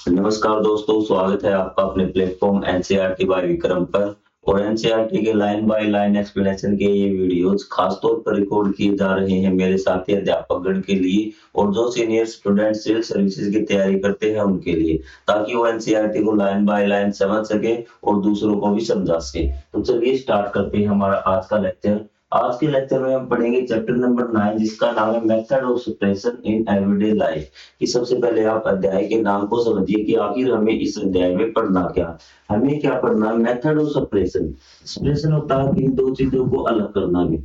नमस्कार दोस्तों, स्वागत है आपका अपने प्लेटफॉर्म एनसीईआरटी बाय विक्रम पर। और एनसीईआरटी के लाइन बाय लाइन एक्सप्लेनेशन के ये वीडियोस खास तौर पर रिकॉर्ड किए जा रहे हैं मेरे साथी अध्यापकगण के लिए और जो सीनियर स्टूडेंट सिविल सर्विसेज की तैयारी करते हैं उनके लिए, ताकि वो एनसीईआरटी को लाइन बाय लाइन समझ सके और दूसरों को भी समझा सके। तो चलिए स्टार्ट करते हैं हमारा आज का लेक्चर। आज के लेक्चर में हम पढ़ेंगे चैप्टर नंबर 9, जिसका नाम है method of suppression in everyday life. कि सबसे पहले आप अध्याय के नाम को समझिए कि आखिर हमें इस अध्याय में पढ़ना क्या। हमें क्या पढ़ना है? Method of suppression. सप्रेशन होता है इन दो चीजों को अलग करना भी,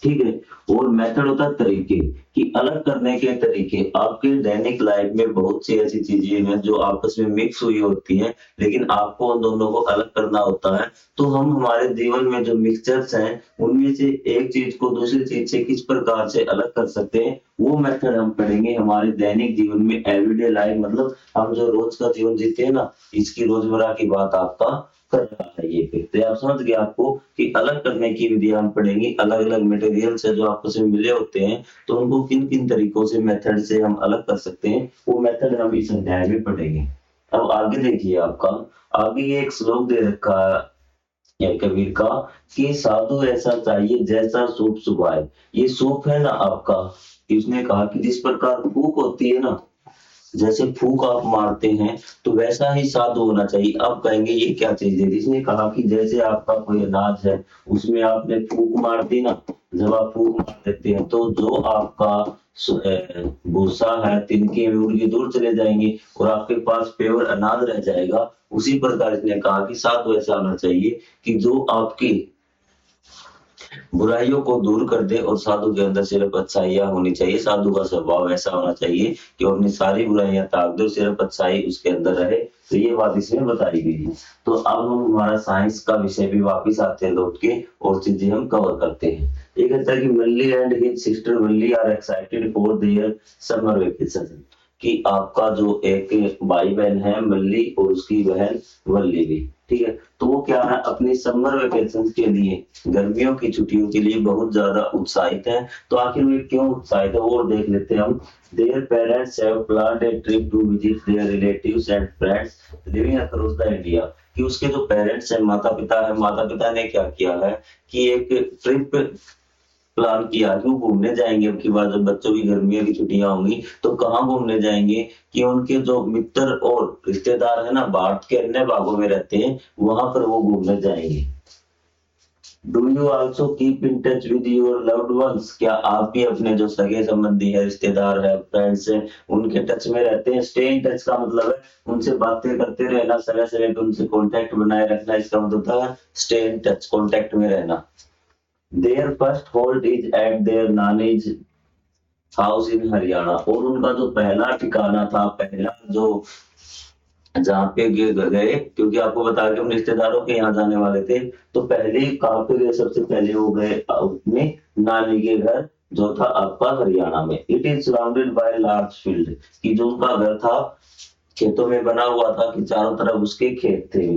ठीक है। और मेथड होता है तरीके, कि अलग करने के तरीके। आपके दैनिक लाइफ में बहुत सी ऐसी चीजें हैं जो आपस में मिक्स हुई होती हैं, लेकिन आपको उन दोनों को अलग करना होता है। तो हम हमारे जीवन में जो मिक्सचर्स हैं उनमें से एक चीज को दूसरी चीज से किस प्रकार से अलग कर सकते हैं, वो मेथड हम पढ़ेंगे हमारे दैनिक जीवन में। एवरीडे लाइफ मतलब हम जो रोज का जीवन जीते हैं ना, इसकी रोजमर्रा की बात आपका कर रहा है ये पे। तो आप समझ गए आपको कि अलग करने की विधि हम पढ़ेंगे। अलग अलग मटेरियल से जो आपस में मिले होते हैं, तो उनको किन किन तरीकों से मेथड से हम अलग कर सकते हैं, वो मेथड हम इस अध्याय में पढ़ेंगे। अब आगे देखिए, आपका आगे ये एक श्लोक दे रखा है कबीर का, कि साधु ऐसा चाहिए जैसा सूप सुभाए। ये सूप है ना आपका, इसने कहा कि जिस प्रकार फूक होती है ना, जैसे फूक आप मारते हैं तो वैसा ही साधु होना चाहिए। अब कहेंगे ये क्या चीज है? जिसने कहा कि जैसे आपका कोई अनाज है, उसमें आपने फूक मार दी ना, जब आप फूक मार देते हैं तो जो आपका भूसा है, तिनके उड़ के दूर चले जाएंगे और आपके पास प्योर अनाज रह जाएगा। उसी प्रकार इसने कहा कि साधु ऐसा होना चाहिए कि जो आपकी बुराइयों को दूर कर दे, और साधु के अंदर सिर्फ अच्छाइयां होनी चाहिए। साधु का स्वभाव ऐसा होना चाहिए कि वो अपनी सारी बुराइयां त्याग दे, सिर्फ अच्छाई उसके अंदर रहे। तो ये बात इसमें बताई गई है। तो अब हम हमारा साइंस का विषय भी वापिस आते हैं लौट के, और चीजें हम कवर करते हैं। ये कहता है कि Malli and his sister Valli are excited for their summer vacation. कि आपका जो एक भाई बहन है मल्ली और उसकी बहन वल्ली भी, ठीक है, तो वो क्या है, अपनी समर वेकेशन के लिए, गर्मियों की छुट्टियों के लिए बहुत ज्यादा उत्साहित है। तो आखिर वे क्यों उत्साहित है वो देख लेते हैं हम। Their parents have planned a trip to visit their relatives and friends living across the India। कि उसके जो पेरेंट्स हैं, माता पिता है, माता पिता ने क्या किया है कि एक ट्रिप प्लान किया कि वो घूमने जाएंगे। अब की बार जब बच्चों की गर्मियों की छुट्टियां होंगी तो कहाँ घूमने जाएंगे, कि उनके जो मित्र और रिश्तेदार है ना, भारत के अन्य भागों में रहते हैं, वहां पर वो घूमने जाएंगे। Do you also keep in touch with your loved ones. क्या आप भी अपने जो सगे संबंधी है, रिश्तेदार है, फ्रेंड्स है, उनके टच में रहते हैं? स्टे इन टच का मतलब है उनसे बातें करते रहना, समय समय पे उनसे कांटेक्ट बनाए रखना। इसका मतलब होता है स्टे इन टच, कांटेक्ट में रहना। Their first hold is at their Nani's house in Haryana. और उनका जो पहला ठिकाना था, पहला जो जहाँ पे गए, क्योंकि आपको बता के हम रिश्तेदारों के यहाँ जाने वाले थे, तो पहले कहाँ पे गए? सबसे पहले वो गए अपने नानी के घर, जो था आपका हरियाणा में। It is surrounded by large field. कि जो उनका घर था खेतों में बना हुआ था, कि चारों तरफ उसके खेत थे।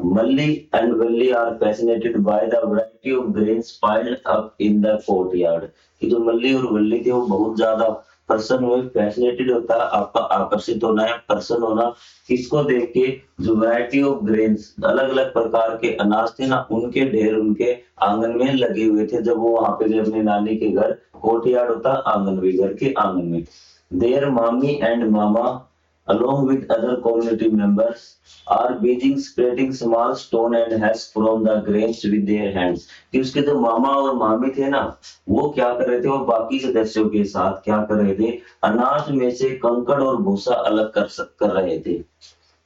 Malli and Valli are fascinated by the variety of grains piled up in the courtyard. कि जो मल्ली और वल्ली थे वो बहुत ज्यादा पर्सन हुए। फैसिनेटेड होता है आपका आकर्षित होना है, पर्सन होना। किसको देख के? जो वैरायटी ऑफ ग्रेन्स, अलग अलग प्रकार के अनाज थे ना, उनके ढेर उनके आंगन में लगे हुए थे जब वो वहां पे गए अपने नानी के घर। कोर्टयार्ड होता आंगन भी, घर के आंगन में। देयर मामी and mama along with other community members are busy spreading small stone and husk from the grains with their hands। कि उसके जो मामा और मामी थे ना, वो क्या कर रहे थे, वो बाकी सदस्यों के साथ क्या कर रहे थे, अनाज में से कंकड़ और भूसा अलग कर रहे थे।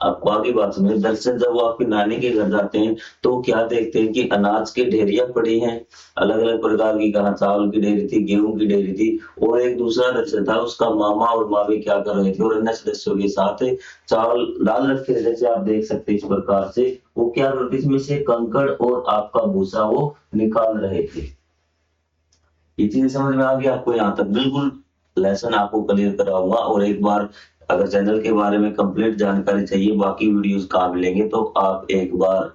आपको आगे बात समझ। दरअसल जब वो आपकी नानी के घर जाते हैं तो क्या देखते हैं कि अनाज की ढेरियां पड़ी हैं, अलग अलग प्रकार की, कहा चावल की ढेरी थी, गेहूं की ढेरी थी। और एक दूसरा दृश्य था, उसका मामा और मामी क्या कर रहे थे और अन्य सदस्यों के साथ चावल डाल रखे थे, जैसे आप देख सकते हैं इस प्रकार से। वो क्या करते, इसमें से कंकड़ और आपका भूसा वो निकाल रहे थे। ये चीज समझ में आ गई आपको? यहाँ तक बिल्कुल लेसन आपको क्लियर कराऊंगा। और एक बार अगर चैनल के बारे में कंप्लीट जानकारी चाहिए, बाकी वीडियोस कहाँ मिलेंगे, तो आप एक बार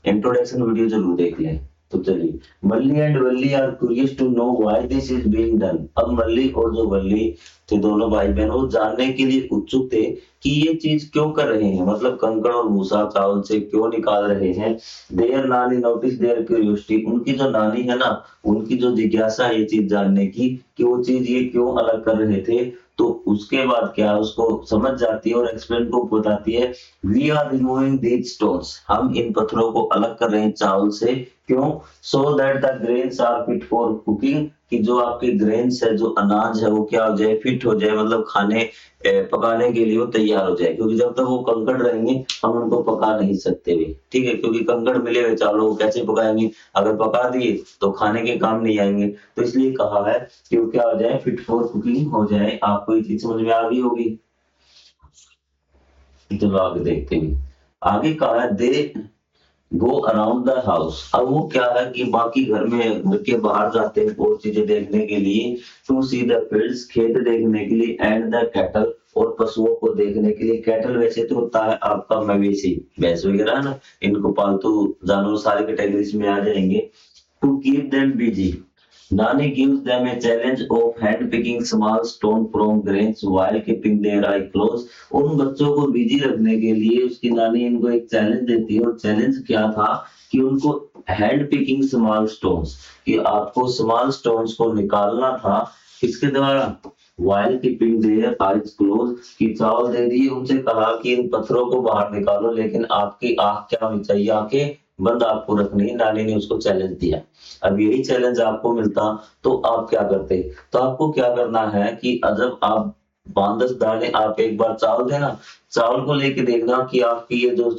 इंट्रोडक्शन वीडियो जरूर देख लें। तो चलिए, Malli and Valli are curious to know why this is being done. अब मल्ली और जो वल्ली थे, दोनों भाई बहन, वो जानने के लिए उत्सुक थे कि ये चीज क्यों कर रहे हैं, मतलब कंकड़ और भूसा चावल से क्यों निकाल रहे हैं। देयर नानी नोटिस देयर क्यूरियोसिटी, उनकी जो नानी है ना, उनकी जो जिज्ञासा है ये चीज जानने की कि वो चीज ये क्यों अलग कर रहे थे, तो उसके बाद क्या है, उसको समझ जाती है और एक्सपेरिमेंट को बताती है। We are removing these stones, हम इन पत्थरों को अलग कर रहे हैं चावल से, क्यों, so that the grains are fit for cooking, कि जो आपके ग्रेन्स है, जो अनाज है, वो क्या हो जाए, फिट हो जाए, मतलब खाने पकाने के लिए वो तैयार हो जाए, क्योंकि जब तक वो कंकड़ रहेंगे हम उनको पका नहीं सकते भी, ठीक है, क्योंकि कंकड़ मिले हुए चावलों को कैसे पकाएंगे, अगर पका दिए तो खाने के काम नहीं आएंगे, तो इसलिए कहा है कि वो क्या हो जाए, फिट फॉर कुकिंग हो जाए। आपको ये चीज समझ में आ गई होगी। चलो आगे देखते हैं। आगे कहा है दे गो अराउंड द हाउस। अब वो क्या है कि बाकी घर में, घर के बाहर जाते हैं और चीजें देखने के लिए, टू सी द फील्ड्स, खेत देखने के लिए, एंड द कैटल, और पशुओं को देखने के लिए। कैटल वैसे तो होता है आपका मवेशी, भैंस वगैरह है ना, इनको पालतू जानवर सारी कैटेगरीज में आ जाएंगे। To keep them busy, Nani gives them a challenge of hand-picking small stone from grains while keeping their eye closed. उन बच्चों को बिजी रखने के लिए उसकी नानी इनको एक चैलेंज देती है, और चैलेंज क्या था कि उनको हैंड पिकिंग स्मॉल स्टोन्स, कि आपको स्मॉल स्टोन्स को निकालना था, किसके द्वारा, while keeping their eyes closed, कि चावल दे दिए, उनसे कहा कि इन पत्थरों को बाहर निकालो, लेकिन आपकी आंख क्या होनी चाहिए, आंखें बंद आपको रखनी है। नानी ने उसको चैलेंज दिया। अब यही चैलेंज आपको मिलता तो आप क्या करते, तो आपको क्या करना है कि जब आप 5-10 दाने आप एक बार चावल देना, चावल को लेके देखना कि आपकी ये जो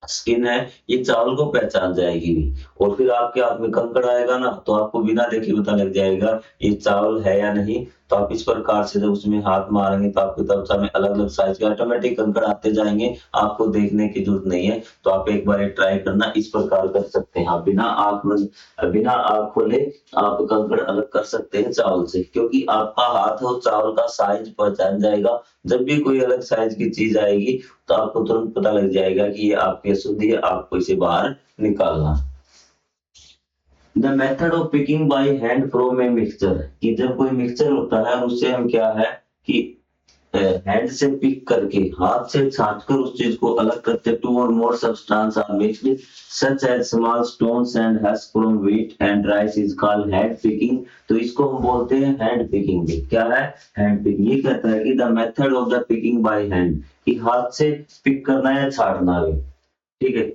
स्किन है ये चावल को पहचान जाएगी भी, और फिर आपके हाथ में कंकड़ आएगा ना, तो आपको बिना देखे पता लग जाएगा ये चावल है या नहीं। तो आप इस प्रकार से जब उसमें हाथ मारेंगे तो आपकी त्वचा में अलग अलग साइज के ऑटोमेटिक कंकड़ आते जाएंगे, आपको देखने की जरूरत नहीं है। तो आप एक बार ट्राई करना, इस प्रकार कर सकते हैं आप, बिना आंख खोले आप कंकड़ अलग कर सकते हैं चावल से, क्योंकि आपका हाथ और चावल का साइज पहचान जाएगा। जब भी कोई अलग साइज की चीज आएगी तो आपको तुरंत पता लग जाएगा कि ये आपकी अशुद्धि है, आपको इसे बाहर निकालना। The method of picking by hand from a mixture, कि जब कोई मिक्सचर होता है उससे हम क्या है कि हैंड से पिक करके, हाथ से छांटकर उस चीज को अलग करते, two or more substance are mixed such as small stones and husk from wheat and rice is called hand picking. तो इसको हम बोलते हैं हैंड पिकिंग भी। क्या है हैंड पिकिंग, ये कहता है कि the method of the picking by hand, कि हाथ से पिक करना है, छांटना है, ठीक है,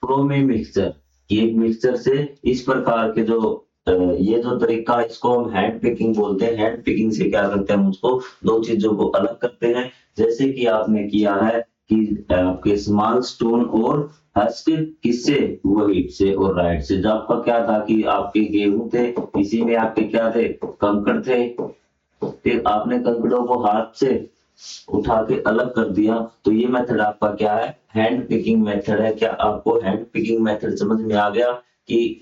फ्रॉम ए मिक्सचर, ये मिक्सचर से इस प्रकार के जो ये जो तरीका है इसको हम हैंड पिकिंग बोलते हैं। हैंड पिकिंग से क्या करते हैं, हम उसको दो चीजों को अलग करते हैं, जैसे कि आपने किया है कि आपके स्मॉल स्टोन और हस्क किससे, व्हीट से और राइट से। जब आपका क्या था कि आपके गेहूं थे, इसी में आपके क्या थे, कंकड़ थे, फिर आपने कंकड़ों को हाथ से उठा के अलग कर दिया, तो ये मेथड आपका क्या है, हैंड पिकिंग मेथड है। क्या आपको हैंड पिकिंग मेथड समझ में आ गया कि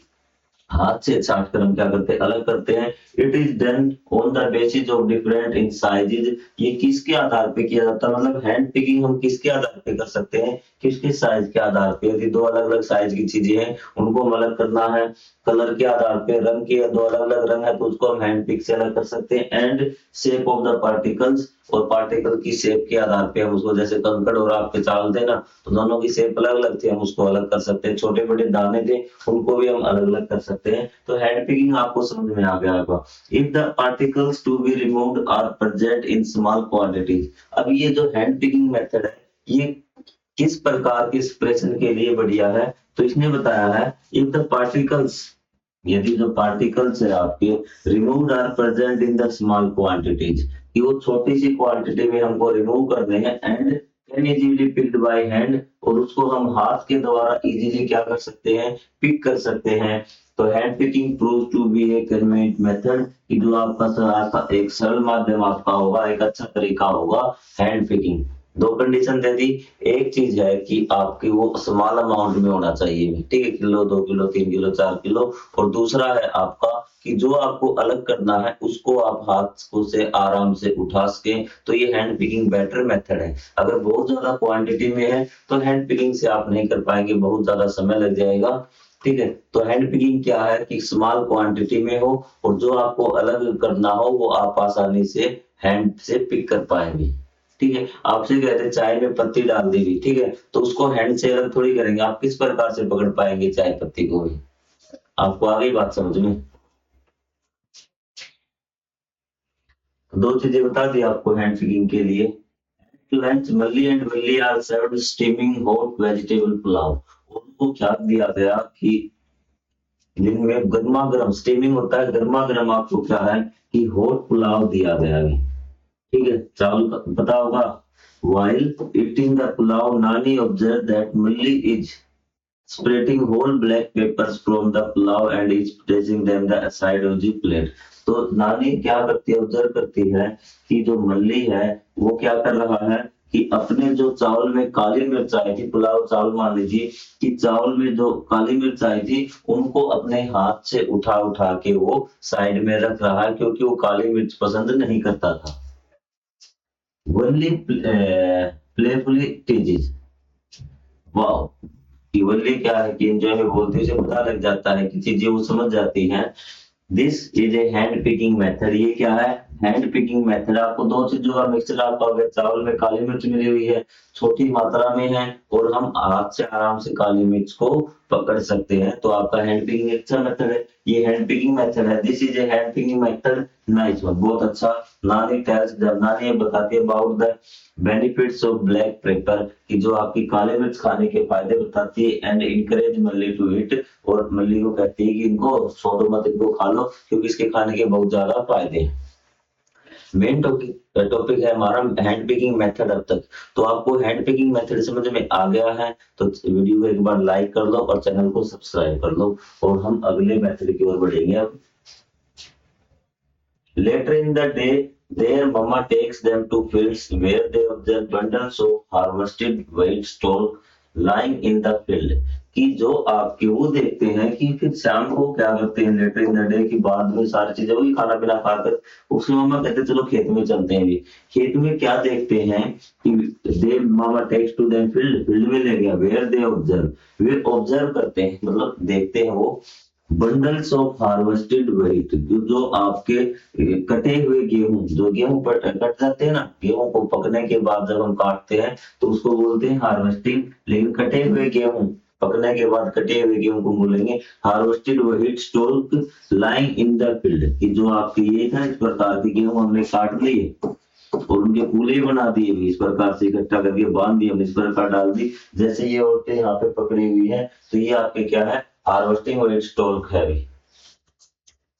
हाथ से छाट कर हम क्या करते हैं, अलग करते हैं। It is done on the basis of different in sizes, ये किसके आधार पे किया जाता है, मतलब हैंड पिकिंग हम किसके आधार पे कर सकते हैं, किसके साइज के आधार पे। यदि दो अलग अलग साइज की चीजें हैं उनको हम अलग करना है, कलर के आधार पे, रंग के दो अलग अलग रंग है तो उसको हम हैंड पिक से अलग कर सकते हैं। And shape of the particles, और पार्टिकल की शेप के आधार पे हम उसको, जैसे कंकड़ और आपके चावल थे ना, तो दोनों की शेप अलग अलग थी, हम उसको अलग कर सकते हैं। छोटे बड़े दाने थे उनको भी हम अलग अलग कर सकते हैं। तो हैंड पिकिंग आपको समझ में आ गया होगा। If the particles to be removed are present in small quantities, अब ये जो हैंड पिकिंग मेथड है ये किस प्रकार के एक्सप्रेशन के लिए बढ़िया है, तो इसने बताया है इफ द पार्टिकल्स, यदि जो पार्टिकल्स है आपके removed are present in the small quantities, कि वो छोटी सी क्वांटिटी में हमको रिमूव करने हैं, and can easily picked by hand, और उसको हम हाथ के द्वारा इजीली क्या कर सकते हैं, पिक कर सकते हैं। तो hand picking proves to be a convenient method, कि जो आपका एक सरल माध्यम आपका होगा, एक अच्छा तरीका होगा हैंड पिकिंग। दो कंडीशन दे दी, एक चीज है कि आपकी वो स्मॉल अमाउंट में होना चाहिए, ठीक है, किलो 2 किलो 3 किलो 4 किलो, और दूसरा है आपका कि जो आपको अलग करना है उसको आप हाथ को से आराम से उठा सके, तो ये हैंड पिकिंग बेटर मेथड है। अगर बहुत ज्यादा क्वांटिटी में है तो हैंड पिकिंग से आप नहीं कर पाएंगे, बहुत ज्यादा समय लग जाएगा। ठीक है। तो हैंड पिकिंग क्या है कि स्मॉल क्वांटिटी में हो और जो आपको अलग करना हो वो आप आसानी से हैंड से पिक कर पाएंगे। ठीक है, आपसे कहते हैं चाय में पत्ती डाल दी भी, ठीक है, तो उसको हैंड से अलग थोड़ी करेंगे, आप किस प्रकार से पकड़ पाएंगे चाय पत्ती को भी। आपको आ गई बात समझ में। दो चीजें बता दी आपको हैंड पिकिंग के लिए। Lunch Malli and Villi are served steaming hot vegetable pulao. उनको क्या दिया गया कि दिन में गर्मा गर्म स्टीमिंग होता है, गर्मा गर्म आपको क्या है कि हॉट पुलाव दिया गया है। ठीक है, चावल का पता होगा। while eating the pulao nani observed that Millie is spreading whole black peppers from the pulao and is placing them the side of the plate। तो नानी क्या करती है, ऑब्जर्व करती है कि जो मल्ली है वो क्या कर रहा है कि अपने जो चावल में काली मिर्च आई थी, पुलाव चावल मान लीजिए कि चावल में जो काली मिर्च आई थी उनको अपने हाथ से उठा उठा के वो साइड में रख रहा है क्योंकि वो काली मिर्च पसंद नहीं करता था। Only playfully teases. Wow, only क्या है कि एंजॉय में बोलते हैं, उसे पता लग जाता है कि चीजें वो समझ जाती हैं। This is a hand picking method. ये क्या है, हैंड पिकिंग मेथड। आपको दो चीजों का मिक्सचर आप पाओगे, चावल में काली मिर्च मिली हुई है, छोटी मात्रा में है, और हम हाथ से आराम से काली मिर्च को पकड़ सकते हैं, तो आपका हैंड पिकिंग अच्छा मेथड है। ये हैंड पिकिंग मेथड है। This is a hand picking method, nice one, बहुत अच्छा। नानी टेल्स, जब नानी ये बताती है about the benefits of black pepper, कि जो आपकी काली मिर्च खाने के फायदे बताती है, and encourage Malli to eat, और मल्ली को कहती है कि इनको छोड़ो मत, इनको खा लो क्योंकि इसके खाने के बहुत ज्यादा फायदे हैं। मेन टॉपिक है हमारा हैंड पिकिंग मेथड अब तक। तो आपको हैंड पिकिंग मेथड समझ में आ गया है तो वीडियो को एक बार लाइक कर लो और चैनल को सब्सक्राइब कर लो, और हम अगले मेथड की ओर बढ़ेंगे अब। Later in the day, their mama takes them to fields where they observe bundles of harvested wheat stalk lying in the field। कि जो आपके वो देखते हैं कि फिर शाम को क्या करते हैं, लेटर इन द डे की बाद में सारी चीजें वही खाना पीना खाकर उसके मामा कहते हैं चलो खेत में चलते हैं भी। खेत में क्या देखते हैं कि their Mama takes to them field, field में ले गया, वेयर दे ऑब्जर्व, वे ऑब्जर्व करते हैं मतलब देखते हैं वो बंडल्स ऑफ हार्वेस्टेड व्हीट, जो आपके कटे हुए गेहूं, जो गेहूं पर कट जाते हैं ना, गेहूं को पकने के बाद जब हम काटते हैं तो उसको बोलते हैं हार्वेस्टिंग, लेकिन कटे हुए गेहूं पकने के बाद कटे हुए गेहूं को बोलेंगे harvested wheat stock lying in the field. कि जो आपके ये था इस प्रकार के गेहूं हमने काट लिए और उनके पूले बना दिए भी, इस प्रकार से इकट्ठा करके बांध दिए हमने, इस प्रकार डाल दी, जैसे ये औरतें यहाँ पे पकड़ी हुई है, तो ये आपके क्या है, हार्वेस्टिंग व्हीट स्टॉक है भी।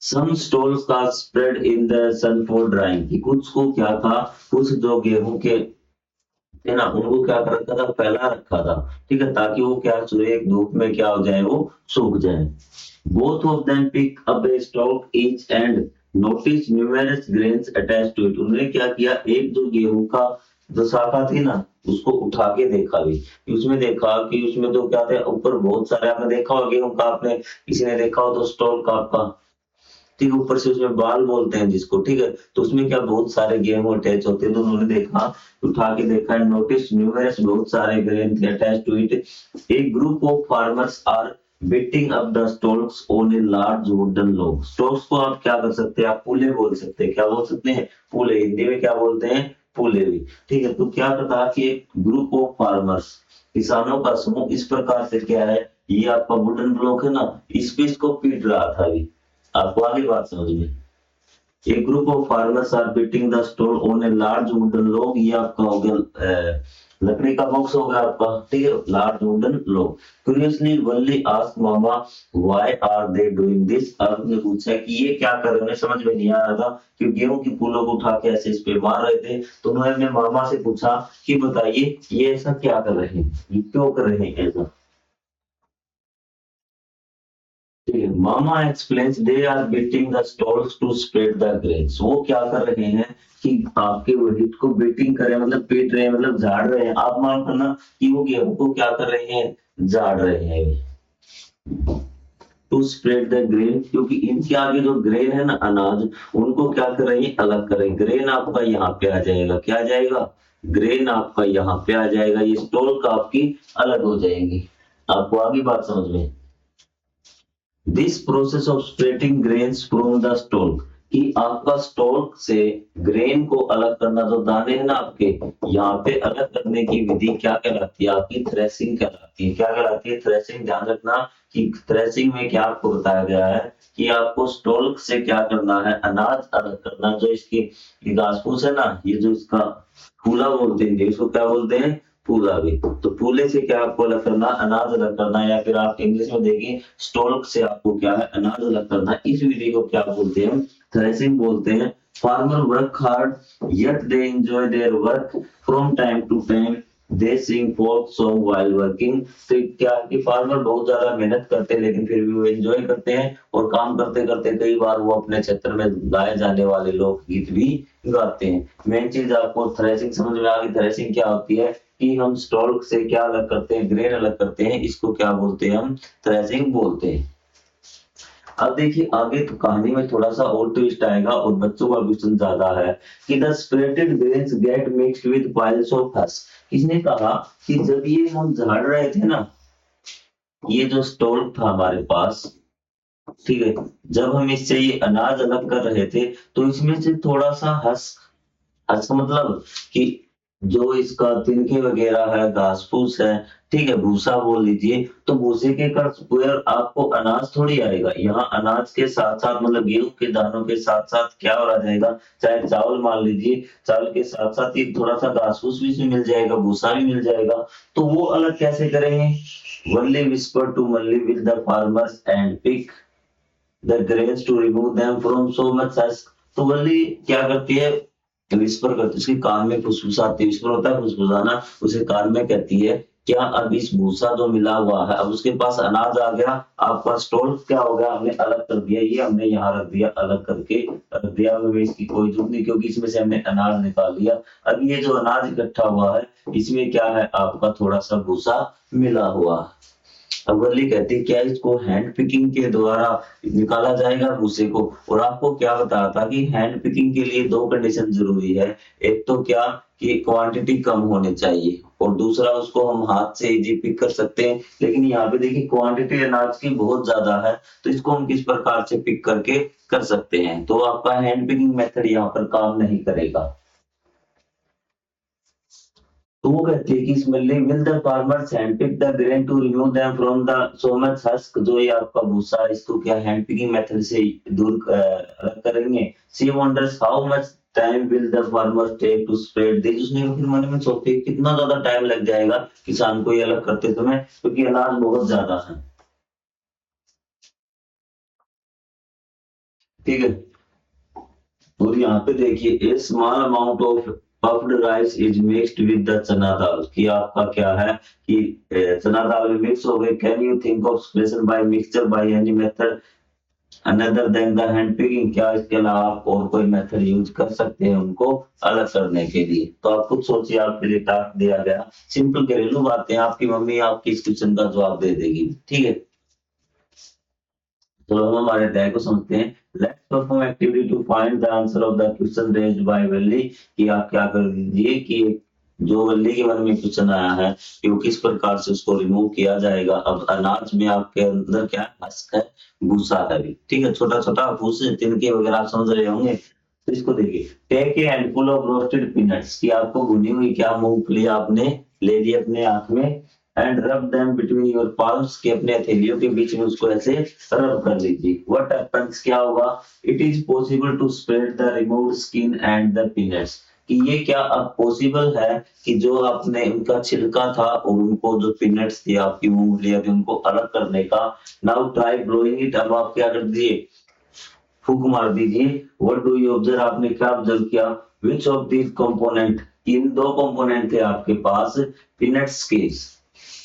Some stalks are spread in the sun for drying। कि कुछ को क्या था, कुछ जो गेहूं के है ना उनको क्या कर रखा था, फैला रखा था, ठीक है, ताकि वो क्या सूर्य धूप में क्या हो जाए, वो सूख जाए। Both of them pick up a stalk each and notice numerous grains attached to it। उन्होंने क्या किया, एक जो गेहूं का जो शाखा थी ना उसको उठा के देखा भी, उसमें देखा कि उसमें तो क्या थे, ऊपर बहुत सारे, आपने देखा हो गेहूं का, आपने किसी ने देखा हो तो स्टॉक का आपका, ठीक है, ऊपर से उसमें बाल बोलते हैं जिसको, ठीक है, तो उसमें क्या बहुत सारे गेहूं अटैच होते हैं, तो उन्होंने देखा, उठा के देखा, नोटिस न्यूमरस, बहुत सारे ग्रेन थे attach to it. A group of farmers are beating up the stalks on a large wooden log। stalks को आप क्या कर सकते हैं, आप पूले बोल सकते हैं, क्या बोल सकते हैं, पूले, हिंदी में क्या बोलते हैं, पूले भी, ठीक है। तो क्या कहा कि एक ग्रुप ऑफ फार्मर्स, किसानों का समूह इस प्रकार से क्या है, ये आपका वुडन ब्लॉक है ना, इस पे इसको पीट रहा था अभी। आपको आगे बात समझ में। A group of farmers are beating the stone on a large wooden log। ये आपका हो गया लकड़ी का बॉक्स होगा आपका, ठीक है, large wooden log. Curiously Valli ask mama why are they doing this. अब ने पूछा कि ये क्या कर रहे हैं, उन्हें समझ में नहीं आ रहा था कि गेहूं की फूलों को उठा के ऐसे इस पे मार रहे थे, तो उन्होंने अपने मामा से पूछा कि बताइए ये ऐसा क्या कर रहे हैं, ये क्यों कर रहे हैं ऐसा। Mama explains they are beating the stalks to spread the grains. वो क्या कर रहे हैं कि आपके व्हीट को बीटिंग कर रहे हैं, मतलब पीट रहे हैं, मतलब झाड़ रहे हैं। आप मान करना कि वो गेहूं को क्या कर रहे हैं, झाड़ रहे हैं। टू स्प्रेड द ग्रेन, क्योंकि इनके आगे जो ग्रेन है ना अनाज, उनको क्या कर रहे हैं, अलग कर रहे हैं। ग्रेन आपका यहाँ पे आ जाएगा, क्या आ जाएगा, ग्रेन आपका यहाँ पे आ जाएगा, ये स्टॉल का आपकी अलग हो जाएंगी। आपको आगे बात समझ में। This process of splitting grains from the stock, कि आपका स्टॉक से ग्रेन को अलग करना, जो दाने हैं ना आपके, यहाँ पे अलग करने की विधि क्या कहलाती है? आपकी थ्रेसिंग कहलाती है। क्या कहलाती है? थ्रेसिंग। ध्यान रखना कि थ्रेसिंग में क्या आपको बताया गया है कि आपको स्टॉक से क्या करना है? अनाज अलग करना। जो इसकी घास फूस है ना, ये जो इसका फूला बोलते हैं, इसको क्या बोलते हैं? फूला भी। तो फूले से क्या आपको अलग करना? अनाज अलग करना, या फिर आप इंग्लिश में देखिए स्टॉक से आपको क्या है? अनाज अलग करना। इस विधि को क्या बोलते हैं? थ्रेसिंग बोलते हैं। Farmer work hard yet they enjoy their work from time to time, they sing folk song while working। तो क्या कि फार्मर बहुत ज्यादा मेहनत करते हैं लेकिन फिर भी वो एंजॉय करते हैं, और काम करते करते कई बार वो अपने क्षेत्र में गाए जाने वाले लोकगीत भी गाते हैं। मेन चीज आपको थ्रेसिंग समझ में आ गई। थ्रेसिंग क्या होती है कि हम स्टॉक से क्या अलग करते हैं? ग्रेन अलग करते हैं। इसको क्या बोलते हैं? हम थ्रेसिंग बोलते हैं। अब देखिए आगे तो कहानी में थोड़ा सा और ट्विस्ट आएगा, और बच्चों का क्वेश्चन ज्यादा है कि the splitted grains get mixed with piles of husk. किसने कहा कि जब ये हम झाड़ रहे थे ना, ये जो स्टॉक था हमारे पास, ठीक है, जब हम इससे ये अनाज अलग कर रहे थे, तो इसमें से थोड़ा सा हस्क, हस्क मतलब कि जो इसका तिनके वगैरह है, घास फूस है, ठीक है, भूसा बोल लीजिए, तो भूसे के का स्क्वायर आपको अनाज थोड़ी आएगा। यहाँ अनाज के साथ साथ मतलब गेहूं के दानों के साथ साथ क्या और आ जाएगा? चाहे चावल मान लीजिए, चावल के साथ साथ एक थोड़ा सा घास फूस भी इसमें मिल जाएगा, भूसा भी मिल जाएगा। तो वो अलग कैसे करेंगे? Valli whisper to Malli with the farmers and pick the grains to remove them from so much husk. तो वनली क्या करती है? विस्पर करती है, उसके कान में फुसफुसाती है। विस्पर होता है फुसफुसाना, उसे कान में कहती है क्या अब इस भूसा जो मिला हुआ है, अब उसके पास अनाज आ गया, आपका स्टोर क्या हो गया? हमने अलग कर दिया, ये हमने यहाँ रख दिया, अलग करके रख दिया, हमें इसकी कोई जरूरत नहीं क्योंकि इसमें से हमने अनाज निकाल लिया। अब ये जो अनाज इकट्ठा हुआ है, इसमें क्या है? आपका थोड़ा सा भूसा मिला हुआ है। अव्वली कहती क्या इसको हैंड पिकिंग के द्वारा निकाला जाएगा भूसे को? और आपको क्या बताया था कि हैंड पिकिंग के लिए दो कंडीशन जरूरी है। एक तो क्या कि क्वांटिटी कम होनी चाहिए, और दूसरा उसको हम हाथ से इजी पिक कर सकते हैं। लेकिन यहाँ पे देखिए क्वांटिटी अनाज की बहुत ज्यादा है, तो इसको हम किस प्रकार से पिक करके कर सकते हैं? तो आपका हैंड पिकिंग मेथड यहाँ पर काम नहीं करेगा। तो वो कहती है कि इसमें will the farmers hand pick the grain to remove them from the so much husk. जो ये आपका भूसा, इसको क्या हैंड पिकिंग मेथड से दूर अलग करेंगे। She wonders how much time will the farmers take to spread this. उसने फिर मन में सोचते कितना ज्यादा टाइम लग जाएगा किसान को ये अलग करते समय, क्योंकि अनाज बहुत ज्यादा है। ठीक है, और यहाँ पे देखिए a small amount of puffed rice is mixed with the chana dal, कि आपका क्या है कि चना दाल में मिक्स हो गए। Can you think of expression by mixture by any method another then the hand picking? क्या इसके अलावा आप और कोई मेथड यूज कर सकते हैं उनको अलग करने के लिए? तो आप खुद सोचिए, आपके लिए टास्क दिया गया, सिंपल घरेलू बातें, आपकी मम्मी आपकी इस क्वेश्चन का जवाब दे देगी। ठीक है, तो हम हमारे अध्याय को समझते हैं। Let's perform activity to find the answer of the question raised by Valli. कि आप क्या कर दीजिए कि जो वल्ली के मन में क्वेश्चन आया है कि वो किस प्रकार से उसको रिमूव किया जाएगा। अब अनाज में आपके अंदर क्या है? हस्क है, भूसा है भी, ठीक है, छोटा छोटा भूसे तिनके वगैरह आप समझ रहे होंगे। तो इसको देखिए, take a handful of roasted peanuts, कि आपको भुनी हुई क्या मूंगफली आपने ले ली अपने हाथ में, एंड रब देम बिटवीन योर पाल्म्स, के अपने हथेलियों के बीच में उसको ऐसे रब कर लीजिए। व्हाट हैपेंस, क्या होगा? It is possible to spread the removed skin and the peanuts, कि ये क्या अब पॉसिबल है कि जो आपने उनका छिलका था और उनको जो पीनट्स थी आपकी मूंगफलियां थी उनको अलग करने का। नाउ ट्राई ब्लोइंग इट, अब आप क्या कर दीजिए? फूंक मार दीजिए। व्हाट डू यू ऑब्जर्व, आपने क्या ऑब्जर्व किया? विच ऑफ दीज कंपोनेंट, इन दो कंपोनेंट थे आपके पास पीनट्स के,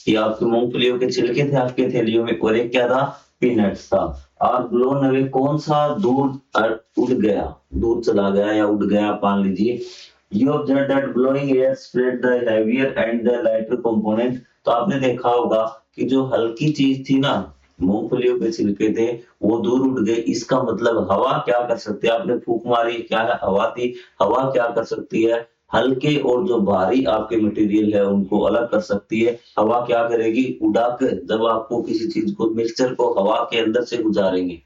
कि आपके मूंगफलियों के छिलके थे आपके थैलियों में, और एक क्या था? पीनट्स था। और ब्लोन अवे, कौन सा दूर उड़ गया, दूर चला गया या उड़ गया मान लीजिए। You observe that blowing air spread the heavier and the lighter component. तो आपने देखा होगा कि जो हल्की चीज थी ना, मूंगफलियों के छिलके थे, वो दूर उड़ गए। इसका मतलब हवा क्या कर सकती है? आपने फूंक मारी, क्या है? हवा थी। हवा क्या कर सकती है? हल्के और जो भारी आपके मटेरियल है उनको अलग कर सकती है। हवा क्या करेगी, उड़ाकर जब आपको किसी चीज को, मिक्सचर को हवा के अंदर से गुजारेंगे,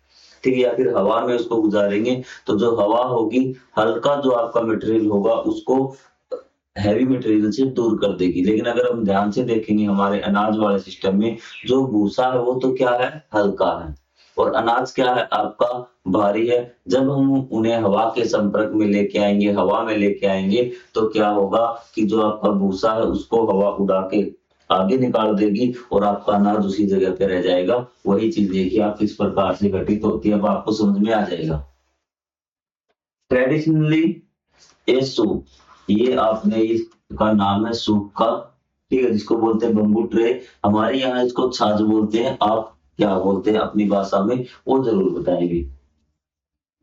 ठीक है, या फिर हवा में उसको गुजारेंगे, तो जो हवा होगी, हल्का जो आपका मटेरियल होगा उसको हैवी मटेरियल से दूर कर देगी। लेकिन अगर हम ध्यान से देखेंगे हमारे अनाज वाले सिस्टम में, जो भूसा है वो तो क्या है, हल्का है, और अनाज क्या है आपका, भारी है। जब हम उन्हें हवा के संपर्क में लेके आएंगे, हवा में लेके आएंगे, तो क्या होगा कि जो आपका भूसा है उसको हवा उड़ा के आगे निकाल देगी और आपका अनाज उसी जगह पे रह जाएगा। वही चीज देखिए आप किस प्रकार से घटित होती है, अब आपको समझ में आ जाएगा। ट्रेडिशनली ये सूप, ये आपने इसका नाम है सूप का, ठीक है, जिसको बोलते हैं बम्बू ट्रे। हमारे यहाँ इसको छाछ बोलते हैं, आप क्या बोलते हैं अपनी भाषा में, वो जरूर बताएंगे।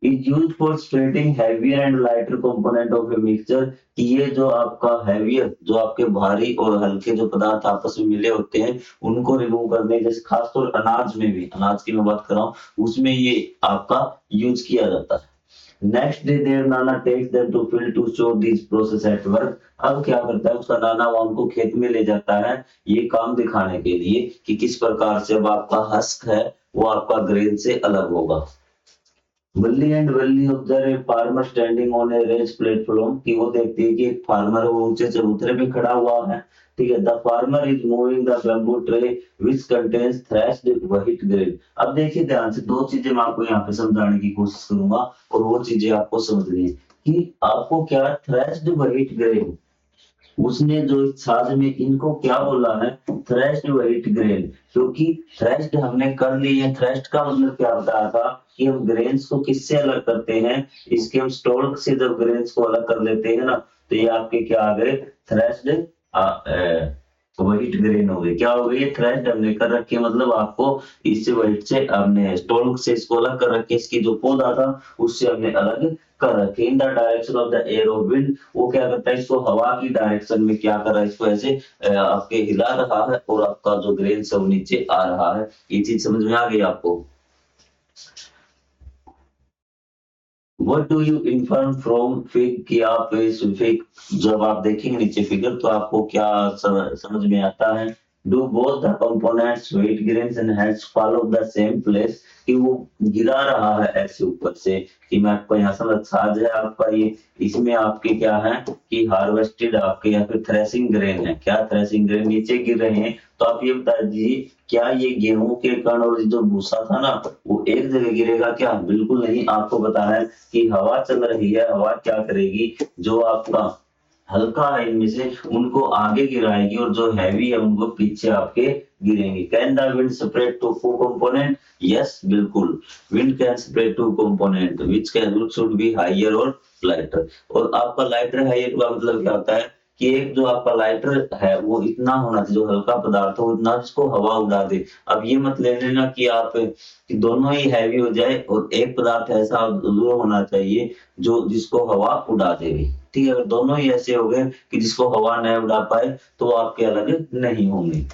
Is used for spreading heavier and lighter component of a mixture, कि ये जो आपका हैवियर, जो आपके भारी और हल्के जो पदार्थ आपस में मिले होते हैं उनको रिमूव करने, जैसे खासतौर अनाज में भी, अनाज की मैं बात कर रहा हूँ, उसमें ये आपका यूज किया जाता है। Next day their nana takes them to field to show this process at work. अब क्या करता है उसका नाना, वो उनको खेत में ले जाता है ये काम दिखाने के लिए कि किस प्रकार से अब आपका हस्क है वो आपका ग्रेन से अलग होगा। Valli and Valli observe a farmer standing on a raise platform, कि वो देखती है कि एक फार्मर वो ऊंचे चबूतरे पे खड़ा हुआ है, ठीक है। The farmer is moving the bamboo tray which contains threshed white grain. अब देखिए ध्यान से, दो चीजें मैं आपको यहाँ पे समझाने की कोशिश करूंगा और वो चीजें आपको समझनी है कि आपको क्या थ्रेश्ड व्हाइट ग्रेन, उसने जो इस छाछ में इनको क्या बोला है, थ्रेश्ड व्हाइट ग्रेन, क्योंकि थ्रेश्ड हमने कर ली है। थ्रेश्ड का मतलब क्या होता था कि हम ग्रेन्स को किससे अलग करते हैं, इसके हम स्टोल्क से जब ग्रेन्स को अलग कर लेते हैं ना, तो ये आपके क्या आ गए, थ्रेश्ड व्हाइट ग्रेन हो गए। क्या हो गई, थ्रेश्ड हमने कर रखी है, मतलब आपको इससे व्हाइट से हमने स्टोल्क से इसको अलग कर रखे, इसकी जो पौधा था उससे हमने अलग कर रखे। In the direction of the air of wind, वो क्या करता है, इसको हवा की डायरेक्शन में क्या कर रहा है, इसको ऐसे आपके हिला रहा है और आपका जो ग्रेन है वो नीचे आ रहा है। ये चीज समझ में आ गई आपको। What do you infer from fig, कि आप इस फिग, जब आप देखेंगे नीचे फिगर तो आपको क्या समझ में आता है। Do both the components weight grains and heads follow the same place, कि वो गिरा रहा है ऐसे ऊपर से, कि मैं आपको यहाँ समझ, साज है आपका ये, इसमें आपके क्या है कि हार्वेस्टेड आपके या फिर थ्रेसिंग ग्रेन है, क्या थ्रेसिंग ग्रेन नीचे गिर रहे हैं। तो आप ये बता दीजिए, क्या ये गेहूं के कण और जो भूसा था ना वो एक जगह गिरेगा क्या, बिल्कुल नहीं। आपको पता है कि हवा चल रही है, हवा क्या करेगी, जो आपका हल्का है इनमें से उनको आगे गिराएगी और जो हैवी है उनको पीछे आपके गिरेंगे। Can the wind separate to two component, yes बिल्कुल, wind can separate two component which can which should be higher और लाइटर। और आपका लाइटर हायर का मतलब क्या होता है कि एक जो आपका लाइटर है वो इतना होना चाहिए, जो हल्का पदार्थ हो इतना जिसको हवा उड़ा दे। अब ये मत ले लेना कि आप कि दोनों ही हैवी हो जाए और एक पदार्थ ऐसा जो होना चाहिए जो जिसको हवा उड़ा देगी, ठीक है। अगर दोनों ही ऐसे हो गए कि जिसको हवा न उड़ा पाए तो आपके अलग नहीं होंगे।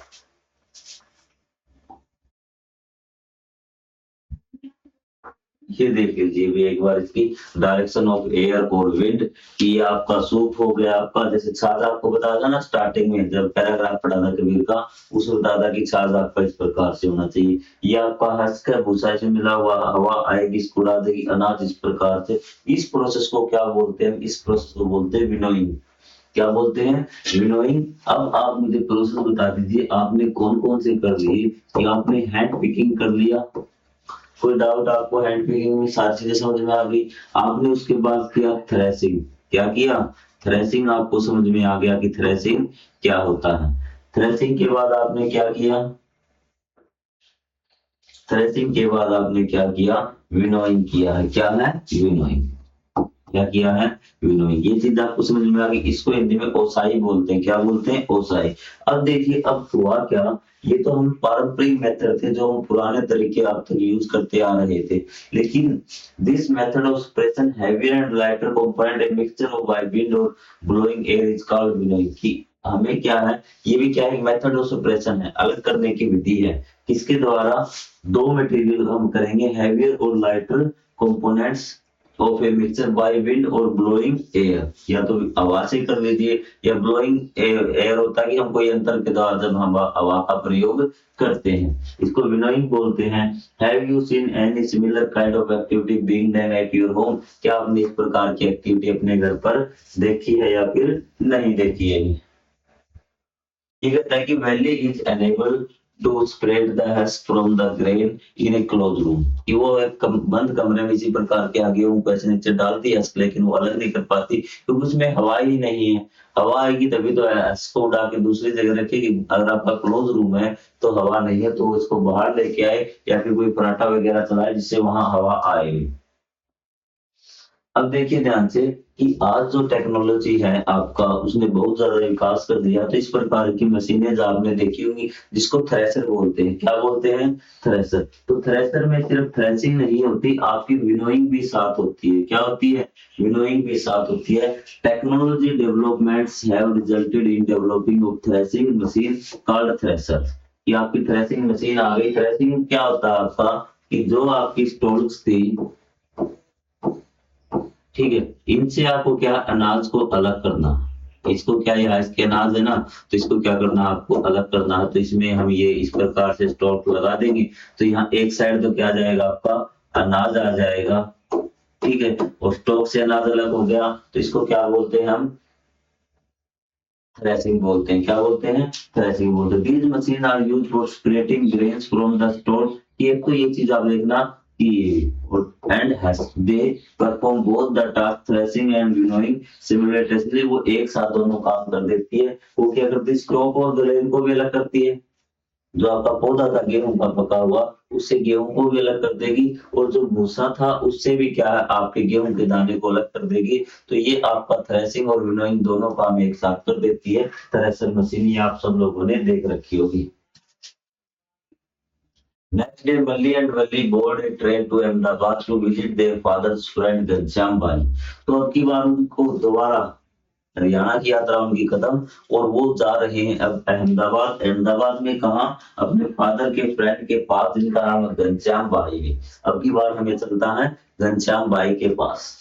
ये देख लीजिए भी एक बार इसकी डायरेक्शन ऑफ एयर और विंड, कि ये आपका सूप हो गया आपका, जैसे छाछ आपको बताया था ना स्टार्टिंग में जब पैराग्राफ पढ़ा था कबीर का, उसमें बताया था कि छाछ आपका इस प्रकार से होना चाहिए। ये आपका हस्क है, भूसा से मिला हुआ, हवा आएगी इसको उड़ा देगी, अनाज इस प्रकार से। इस प्रोसेस को क्या बोलते हैं, इस प्रोसेस को बोलते हैं विनोइंग। क्या बोलते हैं, विनोइंग। अब आप मुझे प्रोसेस बता दीजिए, आपने कौन कौन से कर लिए, कि आपने हैंड पिकिंग कर लिया, कोई डाउट आपको, हैंड पिकिंग में सारी चीजें समझ में आ गई। आपने उसके बाद किया थ्रेसिंग, क्या किया, थ्रेसिंग, आपको समझ में आ गया कि थ्रेसिंग क्या होता है। थ्रेसिंग के बाद आपने क्या किया, थ्रेसिंग के बाद आपने क्या किया, विनोइंग किया है। क्या है, विनोइंग, क्या किया है, विनोइंग। ये चीज आपको समझ में आ गई। इसको हिंदी में ओसाई बोलते हैं, क्या बोलते हैं, ओसाई। अब देखिए अब हुआ क्या, ये तो हम पारंपरिक मेथड थे जो हम पुराने तरीके अब तक यूज करते आ रहे थे, लेकिन this method of separation heavier and lighter component a mixture of by wind और blowing air is called winnowing. की हमें क्या है, ये भी क्या है, मेथड ऑफ सप्रेशन है, अलग करने की विधि है। किसके द्वारा, दो मटेरियल हम करेंगे, हैवियर और lighter components of a mixture by wind और ब्लोइंग एयर, या तो हवा से कर लीजिए, या ब्लोइंग एयर होता है कि हम कोई यंत्र के द्वारा जब हम हवा का प्रयोग करते हैं, इसको विनोइंग बोलते हैं। Have you seen any similar kind of activity being done at your home, क्या आपने इस प्रकार की एक्टिविटी अपने घर पर देखी है या फिर नहीं देखी है। ठीक है, ताकि Valli is enable to spread the husk from the grain in a close room, कि वो एक बंद कमरे में इसी प्रकार के आगे ऊपर ऐसे नीचे डालती है हस्क, लेकिन वो अलग नहीं कर पाती क्योंकि उसमें हवा ही नहीं है। हवा आएगी तभी तो हस्क को उड़ा के दूसरी जगह रखेगी। अगर आपका क्लोज रूम है तो हवा नहीं है, तो इसको बाहर लेके आए या फिर कोई पराठा वगैरह चलाए जिससे वहां हवा आएगी। अब देखिए ध्यान से कि आज जो टेक्नोलॉजी है आपका, उसने बहुत ज्यादा विकास कर दिया। तो इस प्रकार की मशीनें जो आपने देखी होंगी जिसको थ्रेशर बोलते हैं, क्या बोलते हैं, थ्रेशर। तो थ्रेशर में सिर्फ थ्रेशिंग नहीं होती, आपकी विनोइंग भी साथ होती है। क्या होती है, विनोइंग भी साथ होती है। Technology developments have resulted in developing of threshing machine called thresher, कि आपकी थ्रेशिंग मशीन आ गई। थ्रेशिंग क्या होता है आपका, कि जो आपकी स्टोल्स थी, ठीक है, इनसे आपको क्या, अनाज को अलग करना। इसको क्या, ये इसके अनाज है ना, तो इसको क्या करना, आपको अलग करना है। तो इसमें हम ये इस प्रकार से स्टॉक लगा देंगे, तो यहाँ एक साइड तो क्या जाएगा, आपका अनाज आ जाएगा, ठीक है, और स्टॉक से अनाज अलग हो गया, तो इसको क्या बोलते हैं हम, थ्रेशिंग बोलते हैं। क्या बोलते हैं, थ्रेशिंग बोलते हैं। These machine are used for separating grains from the store. एक तो ये चीज आप देखना कि and has they perform both the task threshing and winnowing simultaneously, वो एक साथ दोनों काम कर देती है। वो क्या करती है, स्टॉक और ग्रेन को भी अलग करती है। जो आपका पौधा था गेहूं का पका हुआ, उससे गेहूं को भी अलग कर देगी, और जो भूसा था उससे भी क्या है, आपके गेहूं के दाने को अलग कर देगी। तो ये आपका थ्रेशिंग और विनोइंग दोनों काम एक साथ कर देती है थ्रेशर मशीन। ये आप सब लोगों ने देख रखी होगी। Next day, Malli and Valli board a train to Ahmedabad to visit their father's friend Ghanshyam भाई। तो अब की बार उनको दोबारा हरियाणा की यात्रा उनकी खत्म, और वो जा रहे हैं अब अहमदाबाद। अहमदाबाद में कहा, अपने फादर के फ्रेंड के पास, जिनका नाम है घनश्याम भाई है। अब की बार हमें चलता है घनश्याम भाई के पास।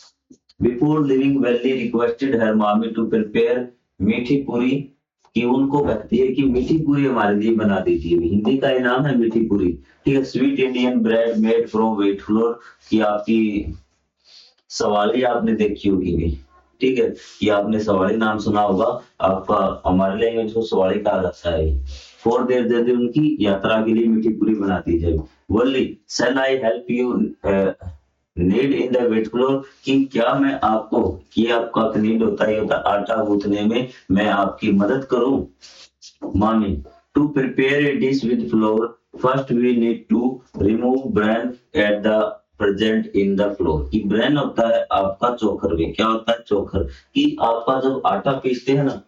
Before leaving Valli requested her Mami to prepare मीठी पूरी, कि उनको कहती है कि मीठी पूरी हमारे लिए बना दीजिए। हिंदी का इनाम है मीठी पूरी, ठीक है। Sweet Indian bread made from wheat flour, की आपकी सवाली आपने देखी होगी भी, ठीक है, ये आपने सवाली नाम सुना होगा। आपका हमारे लैंग्वेज को सवाली कहा जाता है। फॉर देयर जल्दी उनकी यात्रा के लिए मीठी पूरी बनाती है। Valli shall I help you need in the wet flour, कि क्या मैं आपको, ये आपका नीड होता है, होता आटा गूंथने में, मैं आपकी मदद करूं। Mami to prepare a dish with flour first we need to remove bran at the present in the flour, कि ब्रेन होता है आपका चोकर में, क्या होता है, चोकर, कि आपका जब आटा पीसते हैं ना,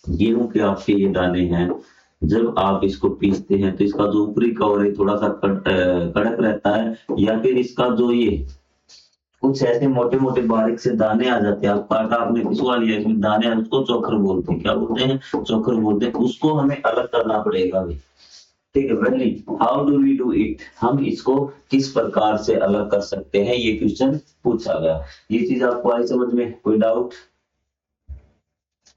गेहूं के आपके ये दाने हैं, जब आप इसको पीसते हैं तो इसका जो ऊपरी कवर है थोड़ा सा कड़क रहता है, या फिर इसका जो ये कुछ ऐसे मोटे मोटे बारीक से दाने आ जाते हैं। आपका आटा आपने पिसवा लिया, इसमें दाने हैं, उसको चोकर बोलते हैं। क्या बोलते हैं, चोकर बोलते हैं। उसको हमें अलग करना पड़ेगा अभी, ठीक है। Very how do we do it, हम इसको किस प्रकार से अलग कर सकते हैं, ये क्वेश्चन पूछा गया। ये चीज आपको आई समझ में, कोई doubt.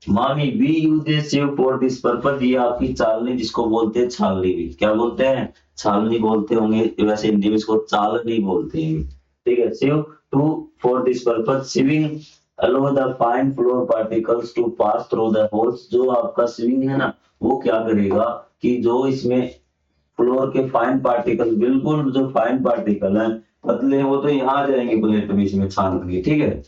Mami we use a sieve for this purpose, ये आपकी चालनी जिसको बोलते हैं छालनी भी, क्या बोलते हैं, छालनी बोलते होंगे, वैसे हिंदी में इसको चालनी बोलते हैं, ठीक है। Sieve to for this purpose sieving allow the fine flour particles to pass through the holes, जो आपका सिविंग है ना, वो क्या करेगा कि जो इसमें फ्लोर के फाइन पार्टिकल, बिल्कुल जो फाइन पार्टिकल है पतले, वो तो यहाँ आ जाएंगे प्लेट में, इसमें छान, ठीक है।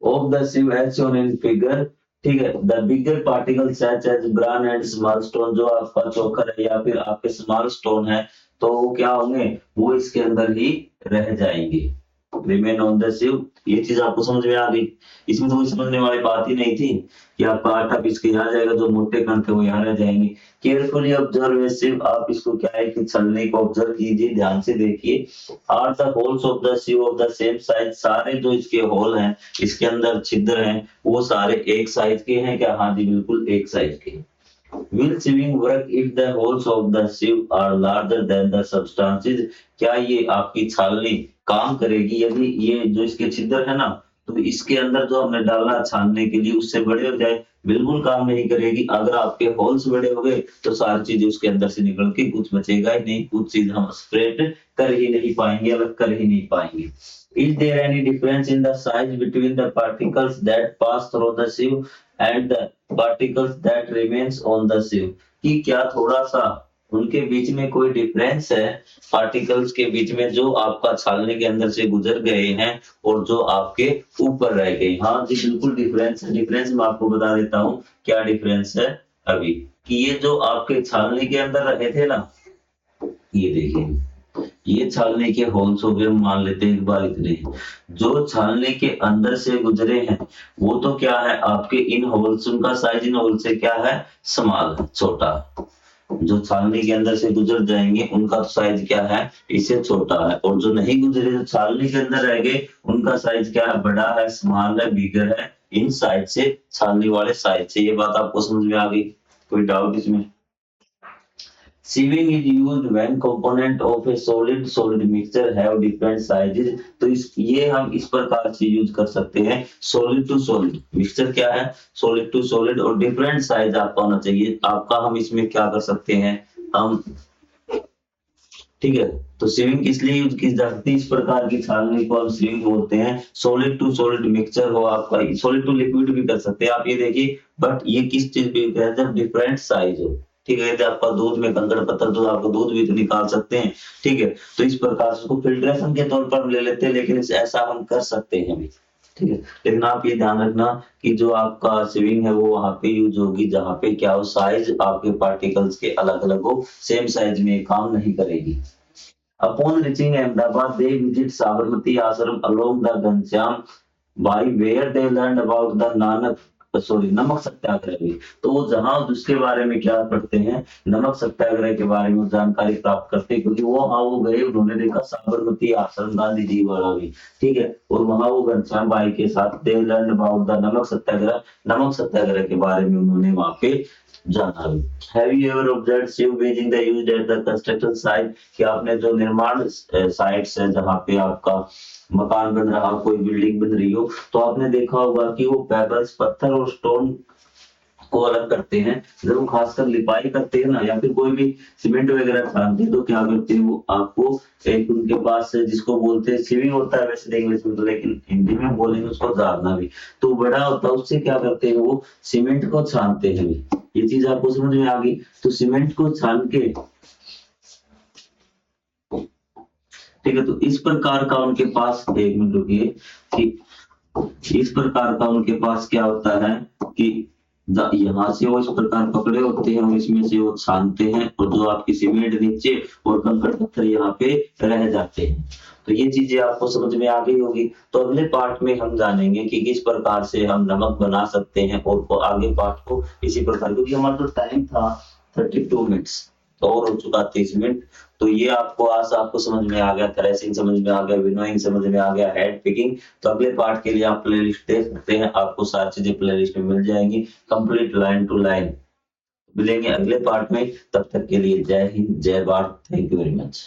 of the sieve as shown in figure, ठीक है। The bigger particle such as bran and small stone, जो आपका चोकर है या फिर आपके स्मॉल स्टोन है, तो वो क्या होंगे, वो इसके अंदर ही रह जाएंगे, रिमेन ऑन द सिव। ये चीज आपको समझ में आ गई। इसमें तो कोई समझने वाली बात ही नहीं थी कि आपका आटा पीस के यहाँ जाएगा, जो मोटे कण थे वो यहाँ रह जाएंगे। केयरफुली ऑब्जर्व सिव, आप इसको क्या है कि छलनी को ऑब्जर्व कीजिए, ध्यान से देखिए। Are the holes of the sieve of the same size, सारे जो इसके होल हैं, इसके अंदर छिद्र हैं, वो सारे एक साइज के हैं क्या, हाँ जी बिल्कुल एक साइज के। Will sieving work if the holes of the sieve are larger than the substances, क्या ये आपकी छालनी काम करेगी यदि ये जो इसके छिद्र है ना, तो इसके अंदर जो हमने डाला छानने के लिए उससे बड़े हो जाए, बिल्कुल काम नहीं करेगी। अगर आपके होल्स बड़े हो गए तो सारी चीजें उसके अंदर से निकल के कुछ बचेगा ही नहीं, कुछ चीज हम स्प्रेड कर ही नहीं पाएंगे, अलग कर ही नहीं पाएंगे। Is there any difference in the size between the particles that pass through the sieve and the particles that remains on the sieve? कि क्या थोड़ा सा उनके बीच में कोई डिफरेंस है, पार्टिकल्स के बीच में जो आपका छालने के अंदर से गुजर गए हैं और जो आपके ऊपर रह गए? हाँ जी बिल्कुल डिफरेंस है। डिफरेंस मैं आपको बता देता हूँ क्या डिफरेंस है अभी, कि ये जो आपके छालने के अंदर रहे थे ना, ये देखिए ये छालने के होल्स हो गए, मान लेते हैं एक बार इतने, जो छालने के अंदर से गुजरे हैं वो तो क्या है आपके इन होल्स, उनका साइज इन होल से क्या है, स्मॉल, छोटा। जो छालने के अंदर से गुजर जाएंगे उनका साइज क्या है, इससे छोटा है, और जो नहीं गुजरे, जो छालने के अंदर रह गए, उनका साइज क्या है, बड़ा है, स्मॉल है, बिगर है, इन साइड से, छालने वाले साइड से। ये बात आपको समझ में आ गई? कोई डाउट इसमें? Sieving is used when component of a solid mixture have different sizes। तो ये हम इस प्रकार से यूज कर सकते हैं, सॉलिड टू सॉलिड मिक्सचर क्या है, सॉलिड टू सॉलिड, और डिफरेंट साइज आपका होना चाहिए आपका। हम इसमें क्या कर सकते हैं, हम ठीक है। तो सीविंग किस लिए यूज की जाती है, इस प्रकार की छालनी को हम सीविंग बोलते हैं। सॉलिड टू सॉलिड मिक्सचर हो आपका, सॉलिड टू लिक्विड भी कर सकते हैं आप, ये देखिए, बट ये किस चीज पे यूज है, जब डिफरेंट साइज हो, ठीक है। यदि आपका दूध में कंकड़ पत्थर, दूध आपको दूध भी तो निकाल सकते हैं, ठीक है। तो इस प्रकार से उसको फिल्ट्रेशन के तौर पर हम ले लेते हैं, लेकिन ऐसा हम कर सकते हैं भी, ठीक है। लेकिन आप ये ध्यान रखना कि जो आपका सीविंग है वो वहां पे यूज होगी जहां पे क्या हो, साइज आपके पार्टिकल्स के अलग अलग हो, सेम साइज में काम नहीं करेगी। Upon reaching Ahmedabad, they visit Sabarmati Ashram along the Ghanshyam, by where they learned about the नमक सत्याग्रह भी। तो वो जहां उसके बारे में क्या पढ़ते हैं, नमक सत्याग्रह के बारे में जानकारी प्राप्त करते हैं, क्योंकि वो हाँ वो गए, उन्होंने देखा साबरमती आश्रम, गांधी जी वाला भी, ठीक है। और वहां वो घनश्याम भाई के साथ दे लर्न अबाउट द नमक सत्याग्रह के बारे में उन्होंने वहां पे जाना भी। Have you ever observed sieve being the used at the construction site? कि आपने जो निर्माण साइट्स है जहाँ पे आपका मकान बन रहा, कोई बिल्डिंग बन रही हो, तो आपने देखा होगा कि वो पेबल्स, पत्थर और स्टोन को अलग करते हैं। जब वो खासकर लिपाई करते हैं ना, या फिर कोई भी सीमेंट वगैरह छानते हैं, तो क्या करते हैं वो आपको एक उनके पास जिसको बोलते हैं सीविंग होता है वैसे इंग्लिश में, तो लेकिन हिंदी में बोलेंगे उसको दारना भी, तो बड़ा होता है, उससे क्या करते हैं वो सीमेंट को छानते हैं। ये चीज आपको समझ में आ गई? तो सीमेंट को छान के, ठीक है, तो इस प्रकार का उनके पास, एक मिनट रुकिए, कि इस प्रकार का उनके पास क्या होता है कि यहाँ से वो इस प्रकार पकड़े होते हैं और इसमें से वो छानते हैं, और जो आपकी सीमेंट नीचे और कंकड़ पत्थर यहाँ पे रह जाते हैं। तो ये चीजें आपको समझ में आ गई होगी। तो अगले पार्ट में हम जानेंगे कि किस प्रकार से हम नमक बना सकते हैं, और आगे पार्ट को इसी प्रकार, क्योंकि हमारा जो टाइम था 32 मिनट्स और हो चुका 30 मिनट। तो ये आपको आज आपको समझ में आ गया, थ्रेसिंग समझ में आ गया, विनोइंग समझ में आ गया, हेड पिकिंग। तो अगले पार्ट के लिए आप प्लेलिस्ट देख सकते हैं, आपको सारी चीजें प्लेलिस्ट में मिल जाएंगी, कंप्लीट लाइन टू लाइन। मिलेंगे अगले पार्ट में, तब तक के लिए जय हिंद, जय Bharat, thank you very much.